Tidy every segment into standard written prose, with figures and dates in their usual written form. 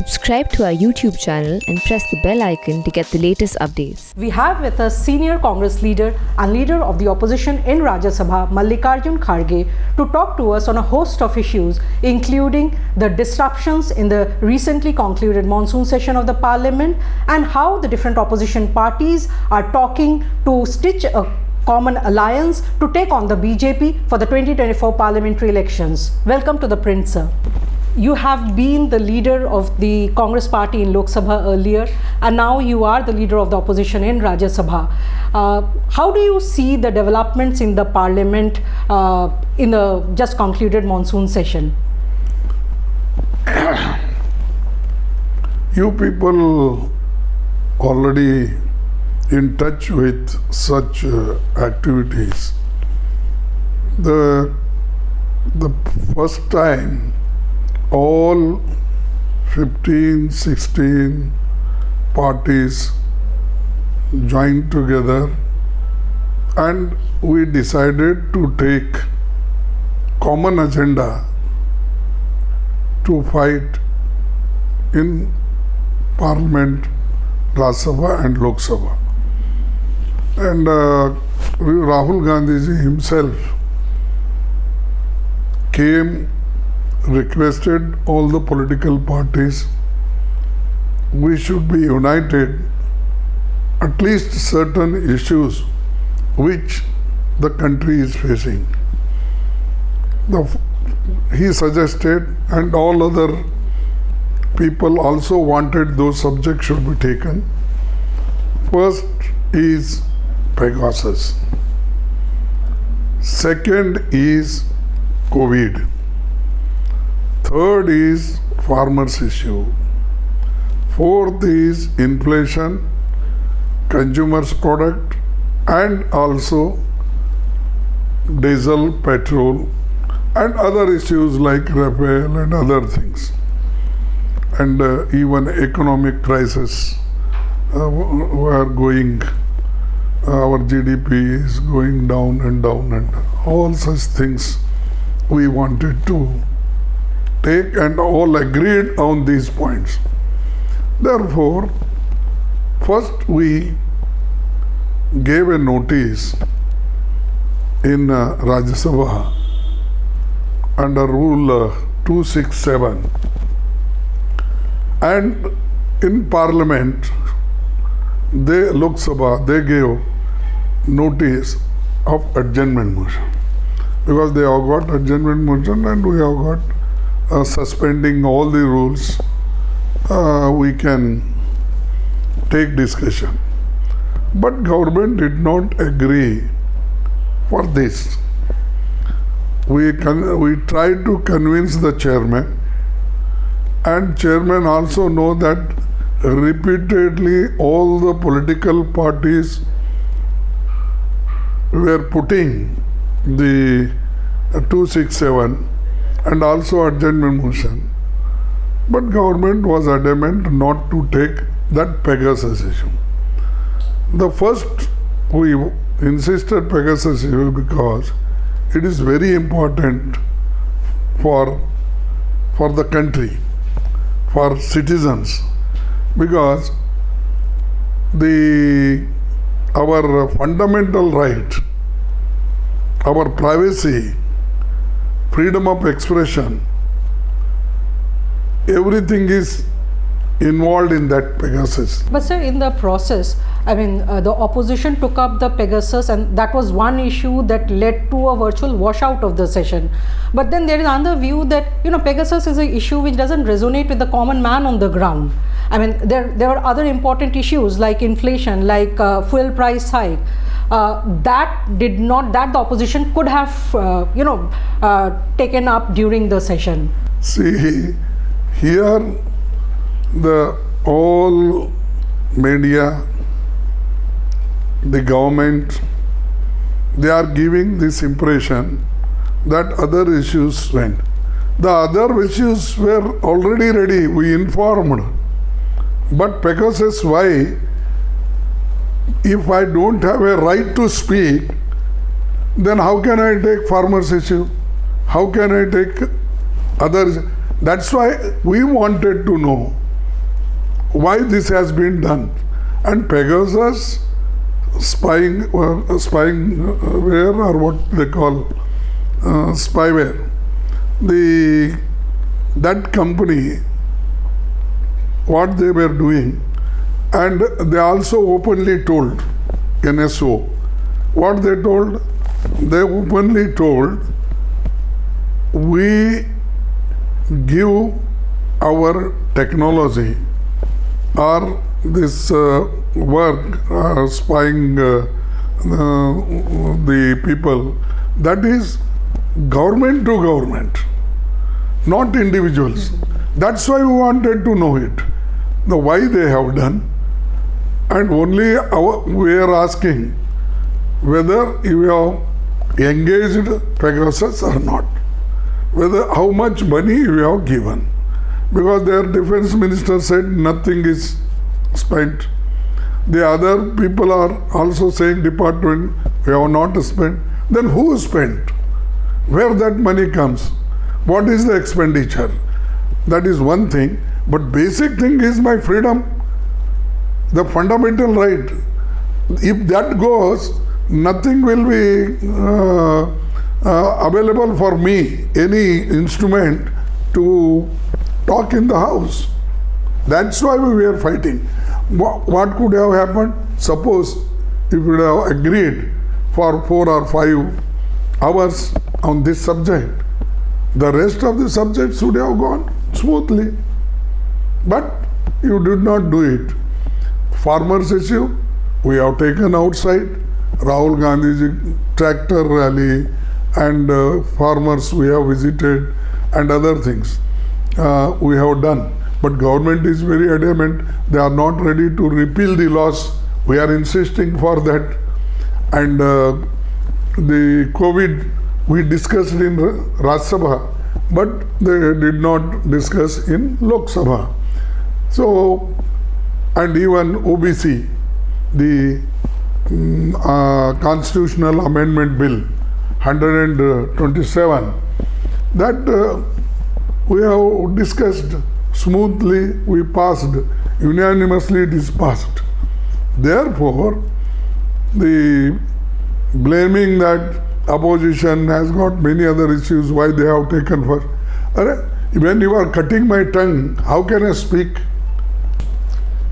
Subscribe to our YouTube channel and press the bell icon to get the latest updates. We have with us senior Congress leader and leader of the opposition in Rajya Sabha Mallikarjun Kharge to talk to us on a host of issues, including the disruptions in the recently concluded monsoon session of the Parliament and how the different opposition parties are talking to stitch a common alliance to take on the BJP for the 2024 parliamentary elections. Welcome to ThePrint, sir. You have been the leader of the Congress party in Lok Sabha earlier, and now you are the leader of the opposition in Rajya Sabha. How do you see the developments in the parliament in the just concluded monsoon session? You people already in touch with such activities. The first time all 15, 16 parties joined together and we decided to take common agenda to fight in Parliament, Rajya Sabha and Lok Sabha. And Rahul Gandhiji himself came, requested all the political parties, we should be united, at least certain issues which the country is facing. He suggested, and all other people also wanted those subjects should be taken. First is Pegasus. Second is COVID. Third is farmers' issue. Fourth is inflation, consumers' product, and also diesel, petrol, and other issues like Rafale and other things. And even economic crisis were going, our GDP is going down and down, and all such things we wanted to take, and all agreed on these points. Therefore, first we gave a notice in Rajya Sabha under Rule 267, and in Parliament, Lok Sabha, they gave notice of adjournment motion, because they have got adjournment motion and we have got suspending all the rules, we can take discussion. But government did not agree for this. We tried to convince the chairman, and chairman also know that repeatedly all the political parties were putting the 267 and also adjournment motion, but government was adamant not to take that Pegasus issue. The first we insisted Pegasus issue because it is very important for the country, for citizens, because our fundamental right, our privacy, freedom of expression, everything is involved in that Pegasus. But sir, in the process, I mean, the opposition took up the Pegasus, and that was one issue that led to a virtual washout of the session. But then there is another view that, Pegasus is an issue which doesn't resonate with the common man on the ground. I mean, there are other important issues like inflation, like fuel price hike. That the opposition could have, taken up during the session. See, here all media, the government, they are giving this impression that other issues went. The other issues were already ready, we informed. But Pegasus, why? If I don't have a right to speak, then how can I take farmers' issue? How can I take others? That's why we wanted to know why this has been done. And Pegasus spyware, or what they call spyware, that company, what they were doing, and they also openly told NSO, what they told, they openly told, we give our technology or this work, spying the people, that is government to government, not individuals. That's why we wanted to know it, the why they have done, and only we are asking whether you have engaged Pegasus or not, whether how much money you have given, because their defense minister said nothing is spent. The other people are also saying department, we have not spent. Then who spent? Where that money comes? What is the expenditure? That is one thing. But basic thing is my freedom, the fundamental right. If that goes, nothing will be available for me, any instrument to talk in the house. That's why we were fighting. What could have happened? Suppose if we have agreed for 4 or 5 hours on this subject, the rest of the subjects should have gone smoothly. But you did not do it. Farmers issue, we have taken outside. Rahul Gandhi's tractor rally and farmers we have visited and other things we have done. But government is very adamant. They are not ready to repeal the laws. We are insisting for that. And the COVID we discussed in Rajya Sabha, but they did not discuss in Lok Sabha. So, and even OBC, the Constitutional Amendment Bill 127, that we have discussed smoothly, we passed, unanimously it is passed. Therefore, the blaming that opposition has got many other issues, why they have taken first. When you are cutting my tongue, how can I speak?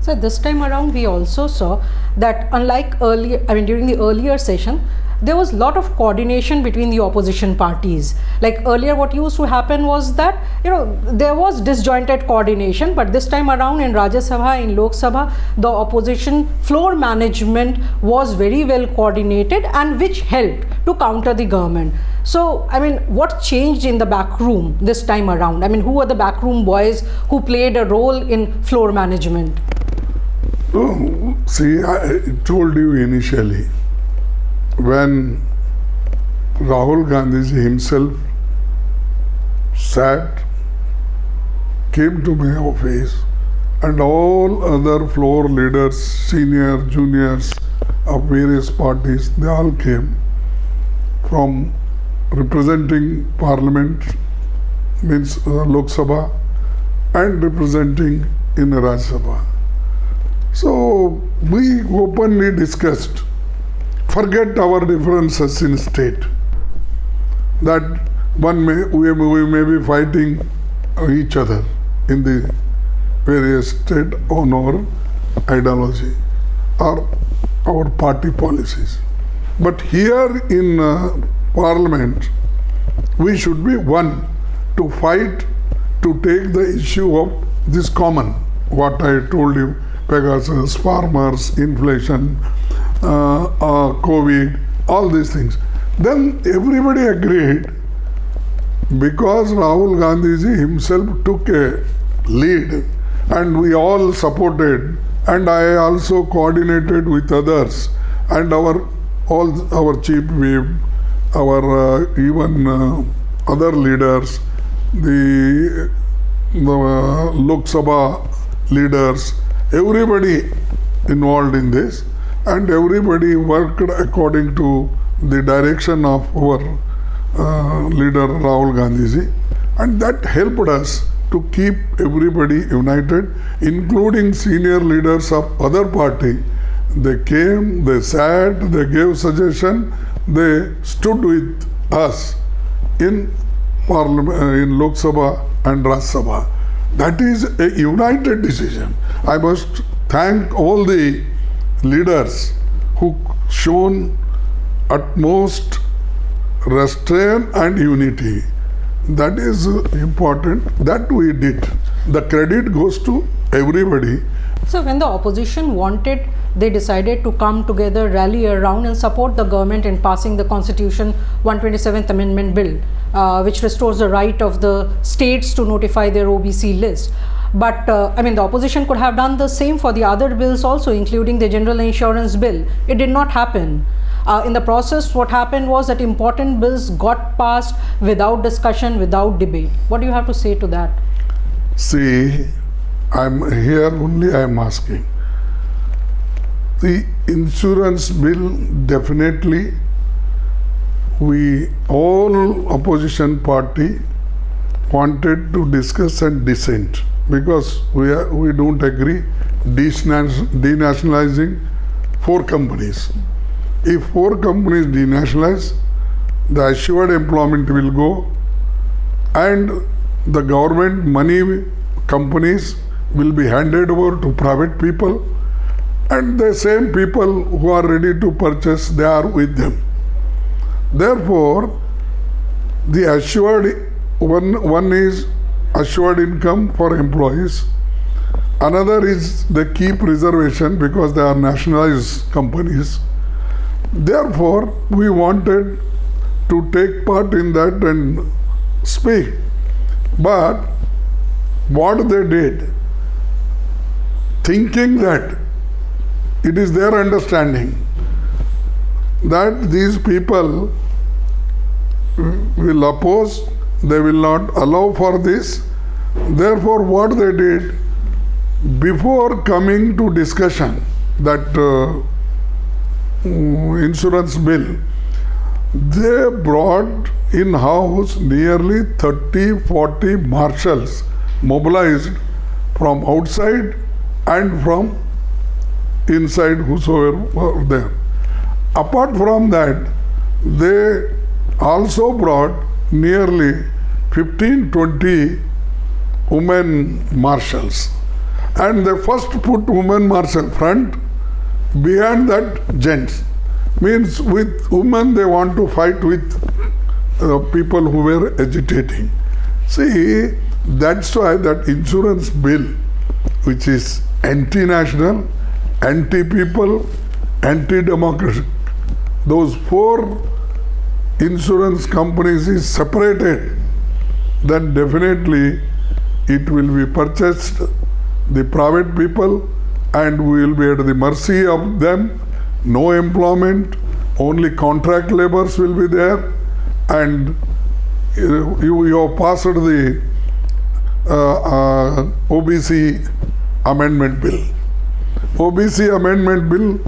So this time around we also saw that unlike earlier, during the earlier session, there was a lot of coordination between the opposition parties. Like earlier what used to happen was that, there was disjointed coordination, but this time around in Rajya Sabha, in Lok Sabha, the opposition floor management was very well coordinated and which helped to counter the government. So, what changed in the back room this time around? Who were the backroom boys who played a role in floor management? Oh, see, I told you initially, when Rahul Gandhi himself came to my office, and all other floor leaders, senior, juniors of various parties, they all came from representing Parliament, means Lok Sabha, and representing in Rajya Sabha. So we openly discussed, forget our differences in state, that we may be fighting each other in the various state on our ideology or our party policies. But here in Parliament, we should be one to fight, to take the issue of this common, what I told you, Pegasus, farmers, inflation, COVID, all these things. Then everybody agreed, because Rahul Gandhi himself took a lead and we all supported, and I also coordinated with others, and all our chief whip, our even other leaders, the Lok Sabha leaders, everybody involved in this, and everybody worked according to the direction of our leader Rahul Gandhi, and that helped us to keep everybody united, including senior leaders of other party. They came, they sat, they gave suggestion, they stood with us in Parliament, in Lok Sabha and Rajya Sabha. That is a united decision. I must thank all the leaders who shown utmost restraint and unity. That is important. That we did. The credit goes to everybody. So when the opposition wanted, they decided to come together, rally around and support the government in passing the Constitution 127th Amendment Bill, which restores the right of the states to notify their OBC list. But the opposition could have done the same for the other bills also, including the General Insurance Bill. It did not happen. In the process, what happened was that important bills got passed without discussion, without debate. What do you have to say to that? See, I'm here only I am asking. The insurance bill, definitely we all opposition party wanted to discuss and dissent because we don't agree denationalizing 4 companies. If 4 companies denationalize, the assured employment will go and the government money companies will be handed over to private people, and the same people who are ready to purchase, they are with them. Therefore, the assured one is assured income for employees. Another is they keep reservation because they are nationalized companies. Therefore, we wanted to take part in that and speak. But what they did, thinking that it is their understanding that these people will oppose, they will not allow for this. Therefore, what they did, before coming to discussion that insurance bill, they brought in-house nearly 30-40 marshals mobilized from outside and from inside, whosoever were there. Apart from that, they also brought nearly 15-20 women marshals, and they first put women marshal front, behind that gents. Means with women they want to fight with people who were agitating. See, that's why that insurance bill, which is anti-national, anti-people, anti-democratic, those 4 insurance companies is separated, then definitely it will be purchased, the private people, and we will be at the mercy of them. No employment, only contract laborers will be there, and you have passed the OBC amendment bill. OBC amendment bill,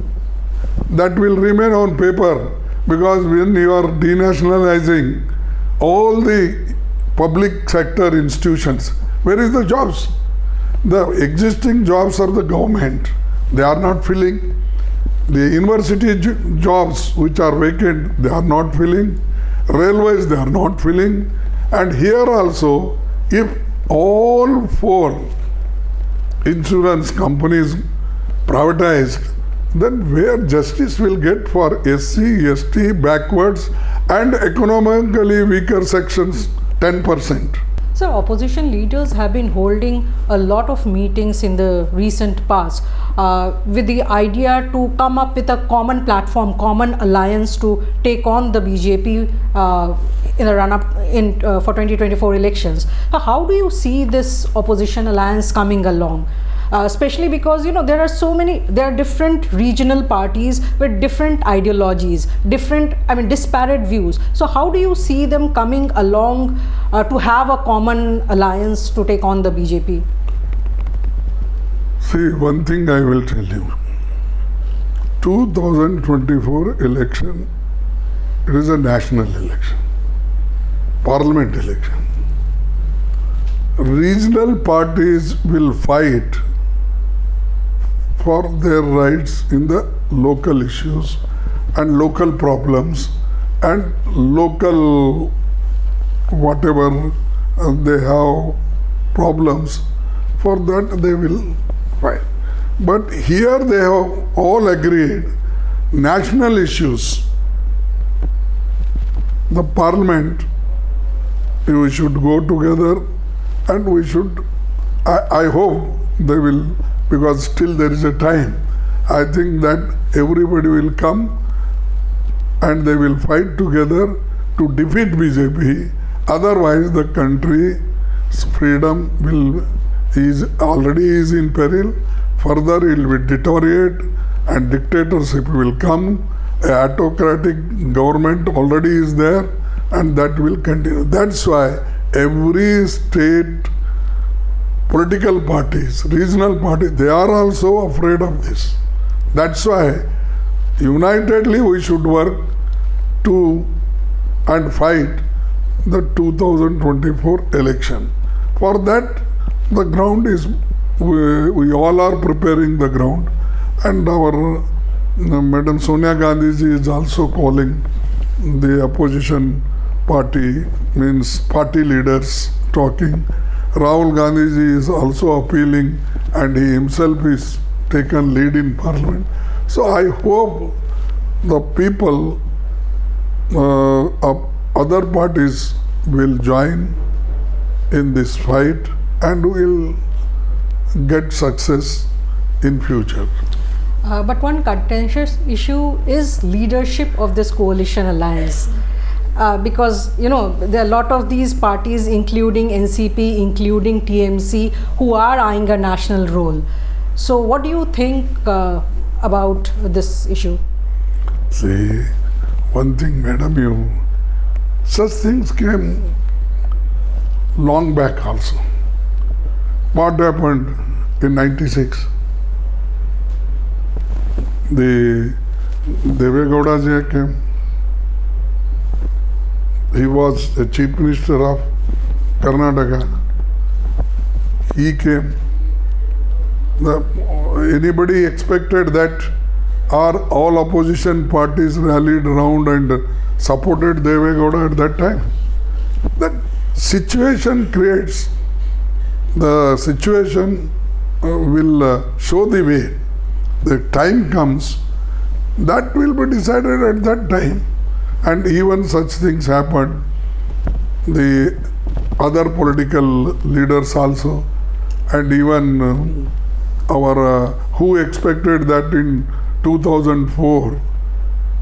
that will remain on paper, because when you are denationalizing all the public sector institutions, where is the jobs? The existing jobs of the government, they are not filling. The university jobs which are vacant, they are not filling. Railways, they are not filling. And here also, if all 4 insurance companies privatized, then where justice will get for SC, ST, backwards and economically weaker sections 10%. So opposition leaders have been holding a lot of meetings in the recent past with the idea to come up with a common platform, common alliance to take on the BJP in the run-up for 2024 elections. How do you see this opposition alliance coming along? Especially because there are different regional parties with different ideologies, disparate views. So how do you see them coming along to have a common alliance to take on the BJP? See, one thing I will tell you. 2024 election, it is a national election, parliament election. regional parties will fight for their rights in the local issues and local problems and local whatever they have problems, for that they will fight. But here they have all agreed national issues. The Parliament, we should go together and we should, I hope they will, because still there is a time. I think that everybody will come and they will fight together to defeat BJP. Otherwise the country's freedom already is in peril. Further it will deteriorate and dictatorship will come. An autocratic government already is there and that will continue. That's why every state political parties, regional parties, they are also afraid of this. That's why unitedly we should work to and fight the 2024 election. For that, the ground is, we all are preparing the ground, and our Madam Sonia Gandhi ji is also calling the opposition party, means party leaders talking. Rahul Gandhi ji is also appealing and he himself is taken lead in Parliament. So I hope the people of other parties will join in this fight and will get success in future. But one contentious issue is leadership of this coalition alliance. Because there are a lot of these parties, including NCP, including TMC, who are eyeing a national role. So what do you think about this issue? See, one thing, madam, such things came long back also. What happened in 96? The Deve Gowda ji came. He was the Chief Minister of Karnataka. He came. Anybody expected that all opposition parties rallied around and supported Deve Gowda at that time? That situation creates, the situation will show the way. The time comes, that will be decided at that time. And even such things happened. The other political leaders also, and even who expected that in 2004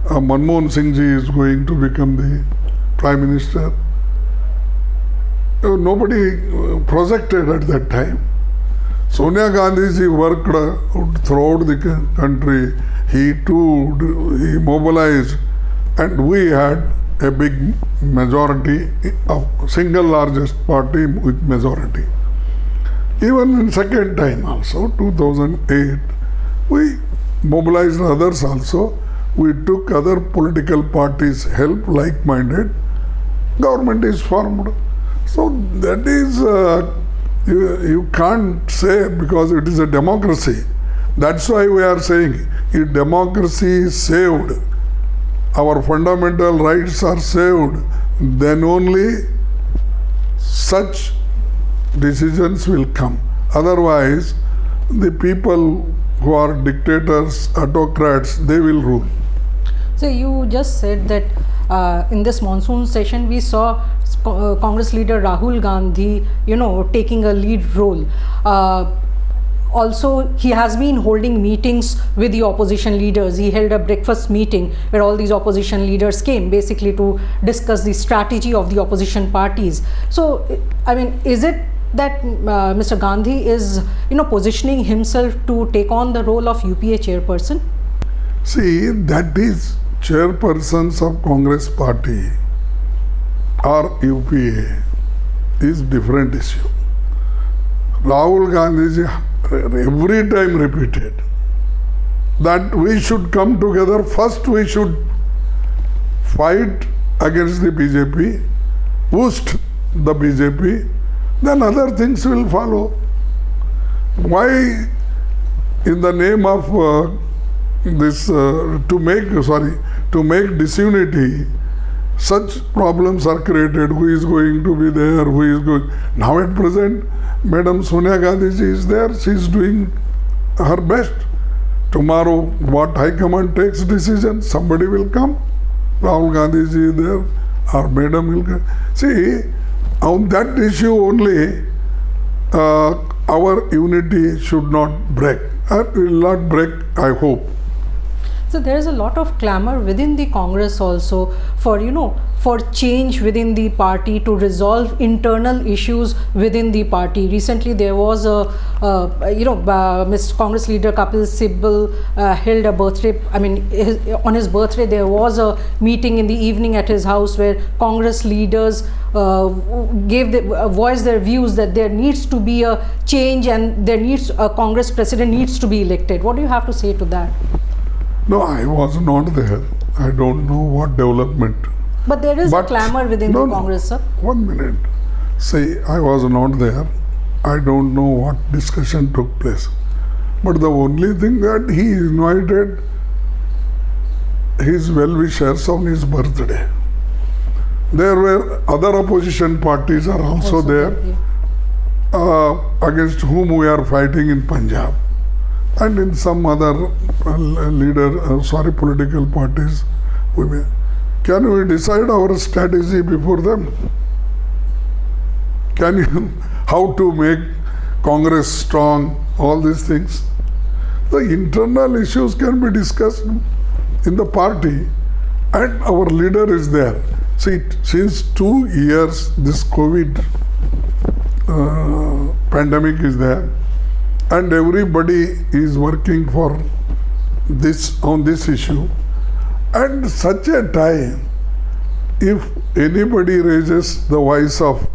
Manmohan Singh ji is going to become the Prime Minister. Nobody projected at that time. Sonia Gandhi ji worked throughout the country. He mobilized, and we had a big majority, of single largest party with majority. Even in second time also, 2008, we mobilized others also. We took other political parties' help, like-minded. Government is formed. So that is, you can't say, because it is a democracy. That's why we are saying, if democracy is saved, our fundamental rights are saved, then only such decisions will come. Otherwise, the people who are dictators, autocrats, they will rule. So you just said that in this monsoon session we saw Congress leader Rahul Gandhi, taking a lead role. Also, he has been holding meetings with the opposition leaders. He held a breakfast meeting where all these opposition leaders came, basically to discuss the strategy of the opposition parties. So, I mean, is it that Mr. Gandhi is, positioning himself to take on the role of UPA chairperson? See, that is chairpersons of Congress party or UPA is different issue. Rahul Gandhi every time repeated that we should come together. First we should fight against the BJP, boost the BJP, then other things will follow. Why, in the name of to make disunity, such problems are created? Who is going to be there? Who is going? Now at present, Madam Sonia Gandhi ji is there. She is doing her best. Tomorrow, what High Command takes decision, somebody will come. Rahul Gandhi ji is there, or Madam will come. See, on that issue only, our unity should not break. It will not break, I hope. So there is a lot of clamor within the Congress also for change within the party to resolve internal issues within the party. Recently there was Mr. Congress leader Kapil Sibal held a birthday. On his birthday there was a meeting in the evening at his house where Congress leaders voiced their views that there needs to be a change and a Congress president needs to be elected. What do you have to say to that? No, I was not there. I don't know what development. But there is a clamor within the Congress, sir. 1 minute. See, I was not there. I don't know what discussion took place. But the only thing that he invited his well-wishers on his birthday. There were other opposition parties are also there, against whom we are fighting in Punjab. And in some other political parties, can we decide our strategy before them? How to make Congress strong, all these things. The internal issues can be discussed in the party, and our leader is there. See, since 2 years, this COVID pandemic is there, and everybody is working for on this issue. And such a time, if anybody raises the voice of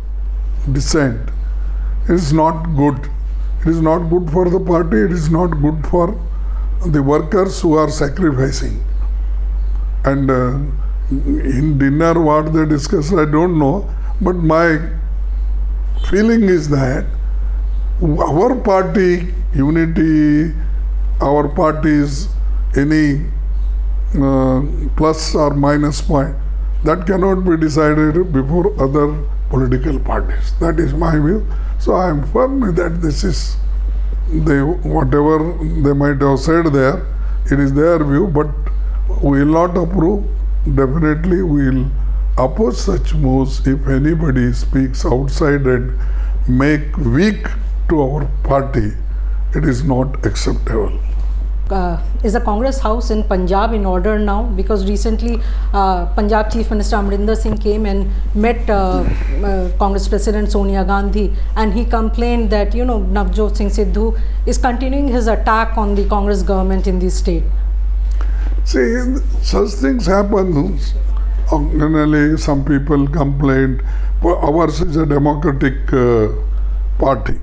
dissent, it is not good. It is not good for the party. It is not good for the workers who are sacrificing. And in dinner, what they discuss, I don't know. But my feeling is that our party unity, our party's any plus or minus point, that cannot be decided before other political parties. That is my view. So I am firm that this is whatever they might have said there, it is their view, but we will not approve. Definitely we will oppose such moves if anybody speaks outside and make weak to our party. It is not acceptable. Is the Congress House in Punjab in order now? Because recently Punjab Chief Minister Amrinder Singh came and met Congress President Sonia Gandhi, and he complained that Navjot Singh Sidhu is continuing his attack on the Congress government in the state. See, such things happen. Occasionally some people complain. Ours is a democratic party.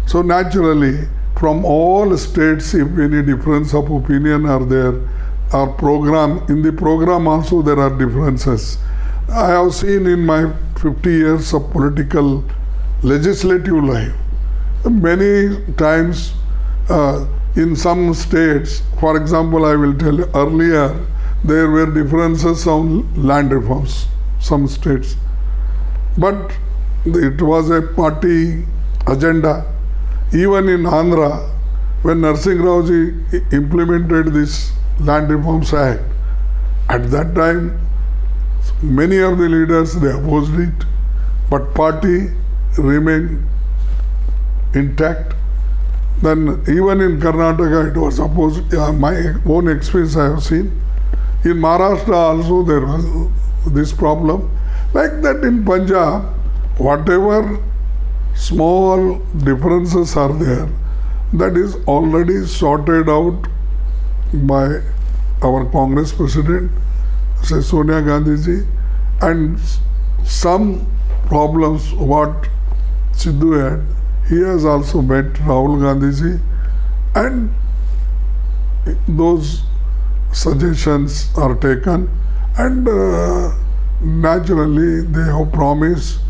So naturally, from all states, if any difference of opinion are there, in the program also there are differences. I have seen in my 50 years of political legislative life, many times in some states, for example, I will tell you, earlier there were differences on land reforms, some states. But it was a party agenda. Even in Andhra, when Narsingh Rao ji implemented this Land Reforms Act, at that time, many of the leaders, they opposed it, but party remained intact. Then even in Karnataka, it was opposed. My own experience I have seen. In Maharashtra also there was this problem. Like that in Punjab, whatever small differences are there, that is already sorted out by our Congress President, Sonia Gandhi ji, and some problems what Sidhu had, he has also met Rahul Gandhi ji, and those suggestions are taken, and naturally they have promised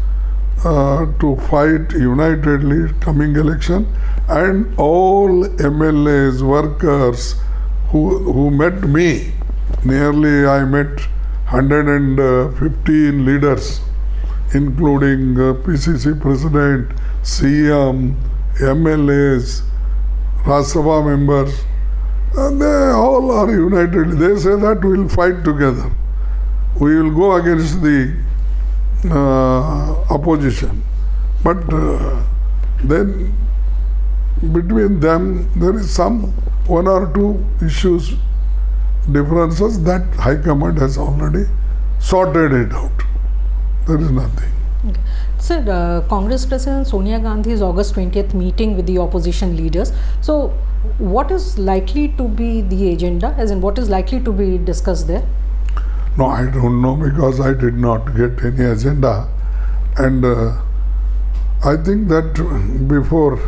to fight unitedly coming election, and all MLAs, workers who met me, nearly I met 115 leaders, including PCC President, CM, MLAs, Rajya Sabha members, and they all are united. They say that we will fight together. We will go against the opposition. But then between them there is some one or two issues, differences that High Command has already sorted it out. There is nothing. Okay. Sir, Congress President Sonia Gandhi's August 20th meeting with the opposition leaders. So, what is likely to be the agenda, as in what is likely to be discussed there? No, I don't know because I did not get any agenda, and I think that before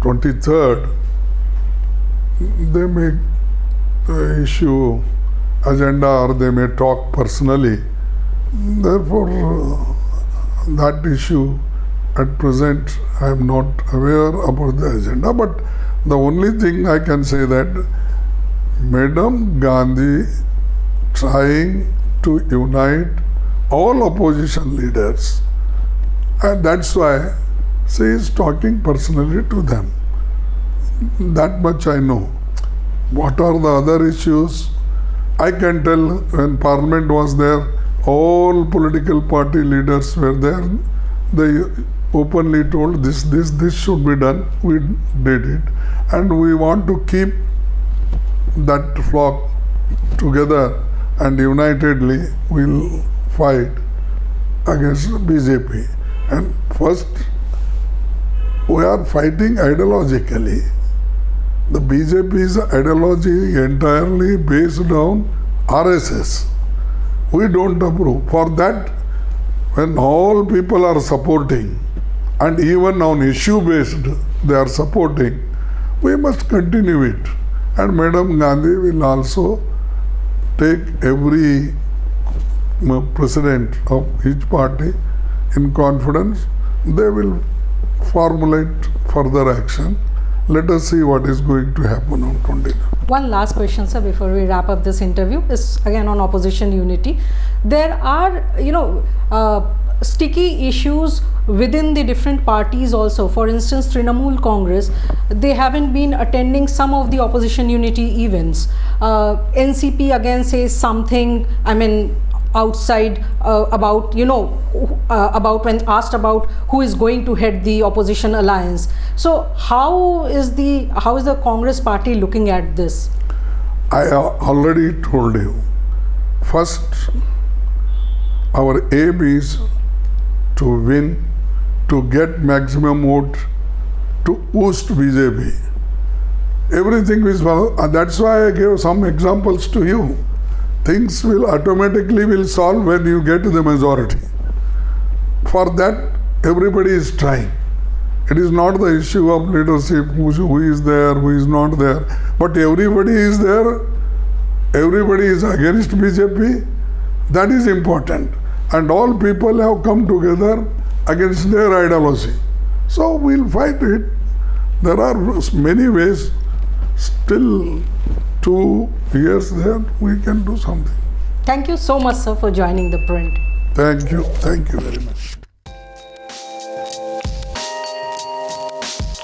23rd they may issue agenda or they may talk personally. Therefore, that issue at present I am not aware about the agenda, but the only thing I can say that Madam Gandhi trying to unite all opposition leaders, and that's why she is talking personally to them. That much I know. What are the other issues? I can tell when Parliament was there, all political party leaders were there. They openly told this should be done. We did it. And we want to keep that flock together, and unitedly we'll fight against BJP. And first, we are fighting ideologically. The BJP's ideology entirely based on RSS. We don't approve. For that, when all people are supporting, and even on issue based they are supporting, we must continue it. And Madam Gandhi will also take every president of each party in confidence. They will formulate further action. Let us see what is going to happen on 29th. One last question, sir, before we wrap up this interview, is again on opposition unity. There are, sticky issues within the different parties also. For instance, Trinamool Congress, they haven't been attending some of the opposition unity events. NCP again says something, outside about when asked about who is going to head the opposition alliance. So how is the Congress party looking at this? I already told you. First, our aim is to win, to get maximum vote, to boost BJP. Everything is well, and that's why I gave some examples to you. Things will automatically solve when you get the majority. For that, everybody is trying. It is not the issue of leadership, who is there, who is not there, but everybody is there. Everybody is against BJP. That is important. And all people have come together against their ideology. So we'll fight it. There are many ways. Still 2 years there, we can do something. Thank you so much, sir, for joining The Print. Thank you very much.